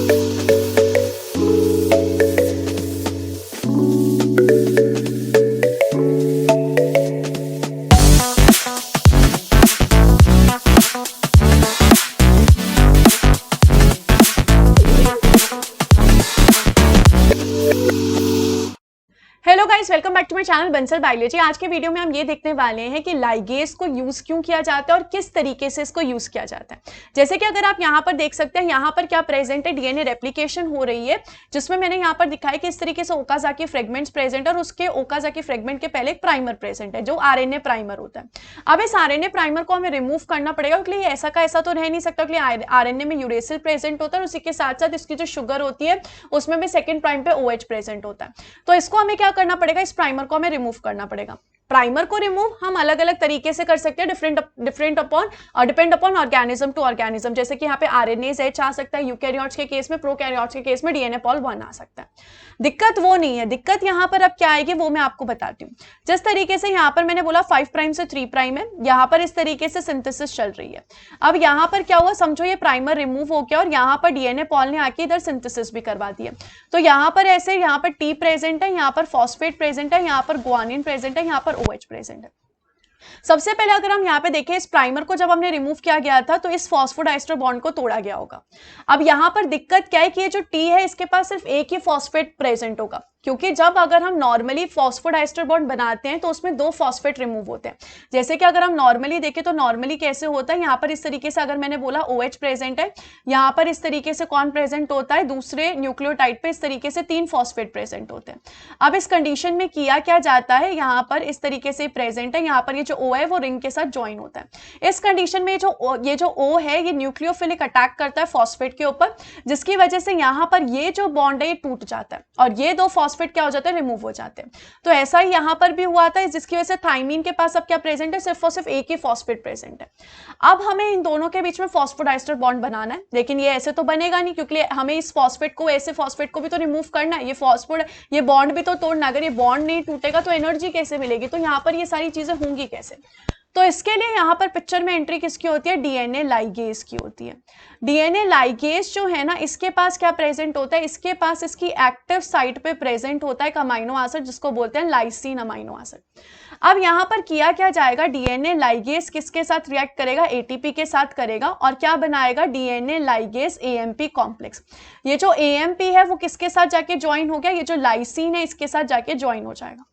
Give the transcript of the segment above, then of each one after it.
Hello guys, welcome back to my channel Bansal biology. आज के video में हम ये देखने वाले हैं कि लाइगेज को यूज क्यों किया जाता है और किस तरीके से इसको यूज किया जाता है। जैसे कि अगर आप यहाँ पर देख सकते हैं, यहाँ पर क्या प्रेजेंट है, डीएनए रेप्लिकेशन हो रही है, जिसमें मैंने यहाँ पर दिखाया कि इस तरीके से ओकाजाकी फ्रेगमेंट्स प्रेजेंट है और उसके ओकाजाकी फ्रेगमेंट के पहले एक प्राइमर प्रेजेंट है जो आरएनए प्राइमर होता है। अब इस आरएनए प्राइमर को हमें रिमूव करना पड़ेगा, क्योंकि ऐसा का ऐसा तो रह नहीं सकता, क्योंकि आरएनए में यूरेसिल प्रेजेंट होता है और उसी के साथ साथ इसकी जो शुगर होती है उसमें भी सेकेंड प्राइम पे OH प्रेजेंट होता है। तो इसको हमें क्या करना पड़ेगा, इस प्राइमर को हमें रिमूव करना पड़ेगा। प्राइमर को रिमूव हम अलग अलग तरीके से कर सकते हैं, depend upon organism to organism. जैसे कि यहाँ पे आरएनएज H आ सकता है यूकैरियोट्स के केस में, प्रोकैरियोट्स के केस में डीएनए पॉल 1 आ सकता है। दिक्कत वो नहीं है, दिक्कत यहाँ पर अब क्या आएगी वो मैं आपको बताती हूँ। जिस तरीके से यहाँ पर मैंने बोला 5 प्राइम से 3 प्राइम है, यहाँ पर इस तरीके से सिंथेसिस चल रही है। अब यहाँ पर क्या हुआ, समझो ये प्राइमर रिमूव हो गया और यहाँ पर डीएनए पॉल ने आके इधर सिंथेसिस भी करवा दिया। तो यहाँ पर ऐसे, यहाँ पर T प्रेजेंट है, यहाँ पर फॉस्फेट प्रेजेंट है, यहाँ पर ग्वानिन प्रेजेंट है, यहाँ पर OH प्रेजेंट है। सबसे पहले अगर हम यहाँ पे देखें, इस प्राइमर को जब हमने रिमूव किया गया था तो इस फॉस्फोडाइस्टर बॉन्ड को तोड़ा गया होगा। अब यहाँ पर दिक्कत क्या है कि ये जो T है इसके पास सिर्फ एक ही फॉस्फेट प्रेजेंट होगा, क्योंकि जब अगर हम नॉर्मली फॉस्फोडाइस्टर बॉन्ड बनाते हैं तो उसमें 2 फॉस्फेट रिमूव होते हैं। जैसे कि अगर हम नॉर्मली देखें तो नॉर्मली कैसे होता है, यहाँ पर इस तरीके से अगर मैंने बोला OH प्रेजेंट है, यहाँ पर इस तरीके से कौन प्रेजेंट होता है, दूसरे न्यूक्लियोटाइड पे इस तरीके से 3 फॉस्फेट प्रेजेंट होते हैं। अब इस कंडीशन में किया क्या जाता है, यहाँ पर इस तरीके से प्रेजेंट है, यहाँ पर ये जो O है वो रिंग के साथ ज्वाइन होता है। इस कंडीशन में ये जो O है ये न्यूक्लियोफिलिक अटैक करता है फॉस्फेट के ऊपर, जिसकी वजह से यहाँ पर ये जो बॉन्ड है ये टूट जाता है और ये 2 फॉस्फेट क्या हो जाते हैं, रिमूव हो जाते हैं। तो ऐसा ही यहाँ पर भी हुआ था, जिसकी वजह से थाइमीन के पास अब क्या प्रेजेंट है, सिर्फ और सिर्फ एक ही फॉस्फेट प्रेजेंट है। अब हमें इन दोनों के बीच में फॉस्फोडाइस्टर बॉन्ड बनाना है, लेकिन ये ऐसे तो बनेगा नहीं, क्योंकि हमें इस फॉस्फेट को, ऐसे फॉस्फेट को भी तो रिमूव करना है, ये बॉन्ड भी तो तोड़ना। अगर ये बॉन्ड नहीं टूटेगा तो एनर्जी कैसे मिलेगी, तो यहाँ पर ये सारी चीजें होंगी कैसे। तो इसके लिए यहाँ पर पिक्चर में एंट्री किसकी होती है, डीएनए लाइगेज की होती है। डीएनए लाइगेज जो है ना, इसके पास क्या प्रेजेंट होता है, इसके पास इसकी एक्टिव साइट पे प्रेजेंट होता है एक अमाइनो एसिड जिसको बोलते हैं लाइसिन अमाइनो एसिड। अब यहाँ पर किया क्या जाएगा, डीएनए लाइगेज किसके साथ रिएक्ट करेगा, एटीपी के साथ करेगा और क्या बनाएगा, डीएनए लाइगेज एएमपी कॉम्प्लेक्स। ये जो एएमपी है वो किसके साथ जाके ज्वाइन हो गया, ये जो लाइसिन है इसके साथ जाके ज्वाइन हो जाएगा।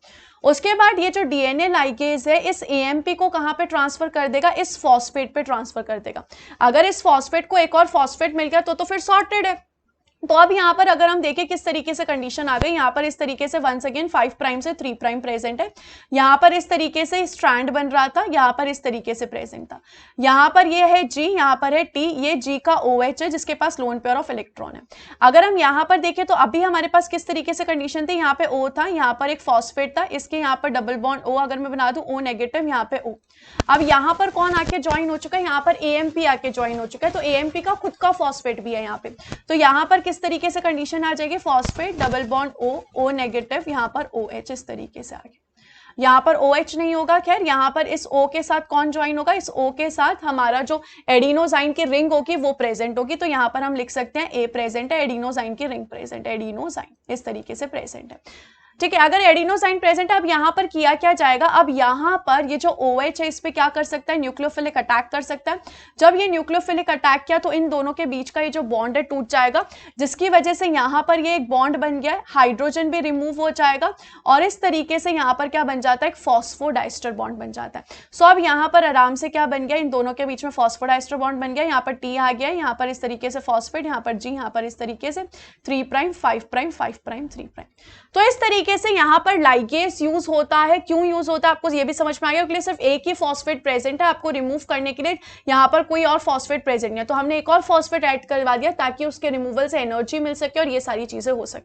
उसके बाद ये जो डीएनए लाइगेज है इस एएमपी को कहां पे ट्रांसफर कर देगा, इस फॉस्फेट पे ट्रांसफर कर देगा। अगर इस फॉस्फेट को एक और फॉस्फेट मिल गया तो फिर सॉर्टेड है। तो अब यहाँ पर अगर हम देखें किस तरीके से कंडीशन आ गई, यहाँ पर इस तरीके से वंस अगेन 5 प्राइम से 3 प्राइम प्रेजेंट है, यहाँ पर इस तरीके से स्ट्रैंड बन रहा था, यहाँ पर इस तरीके से प्रेजेंट था, यहाँ पर ये है G, यहाँ पर है T, ये G का OH है जिसके पास लोन पेयर ऑफ इलेक्ट्रॉन है। अगर हम यहाँ पर देखें तो अभी हमारे पास किस तरीके से कंडीशन थी, यहाँ पे O था, यहाँ पर एक फॉस्फेट था, इसके यहाँ पर डबल बॉन्ड O अगर मैं बना दूं O नेगेटिव, यहाँ पे O। अब यहाँ पर कौन आके ज्वाइन हो चुका है, यहाँ पर AMP आके ज्वाइन हो चुका है, तो AMP का खुद का फॉस्फेट भी है यहाँ पे। तो यहाँ पर किस तरीके से कंडीशन आ जाएगी, phosphate double bond O negative, यहाँ पर OH इस तरीके से आ गया। यहाँ पर OH नहीं होगा, खैर यहाँ पर इस O के साथ कौन ज्वाइन होगा, इस O के साथ हमारा जो एडिनोसाइन की रिंग होगी वो प्रेजेंट होगी। तो यहाँ पर हम लिख सकते हैं A प्रेजेंट है, एडिनोसाइन की रिंग प्रेजेंट है, एडिनोसाइन इस तरीके से प्रेजेंट है। ठीक है, अगर एडिनोसाइन प्रेजेंट है, अब यहाँ पर किया क्या जाएगा, अब यहाँ पर ये जो OH है इस पे क्या कर सकता है, न्यूक्लियोफिलिक अटैक कर सकता है। जब ये न्यूक्लियोफिलिक अटैक किया तो इन दोनों के बीच का ये जो बॉन्ड है टूट जाएगा, जिसकी वजह से यहाँ पर ये एक बॉन्ड बन गया है, हाइड्रोजन भी रिमूव हो जाएगा और इस तरीके से यहाँ पर क्या बन जाता है, एक फॉस्फोडाइस्टर बॉन्ड बन जाता है। सो अब यहाँ पर आराम से क्या बन गया, इन दोनों के बीच में फॉस्फोडाइस्टर बॉन्ड बन गया, यहाँ पर T आ गया, यहाँ पर इस तरीके से फॉस्फेट, यहाँ पर G, यहाँ पर इस तरीके से 3 प्राइम 5 प्राइम 5 प्राइम 3 प्राइम। तो इस तरीके से यहाँ पर लाइगेज यूज होता है। क्यों यूज होता है आपको ये भी समझ में आ गया, क्योंकि सिर्फ एक ही फॉस्फेट प्रेजेंट है, आपको रिमूव करने के लिए यहाँ पर कोई और फॉस्फेट प्रेजेंट नहीं है, तो हमने एक और फॉस्फेट ऐड करवा दिया ताकि उसके रिमूवल से एनर्जी मिल सके और ये सारी चीजें हो सके।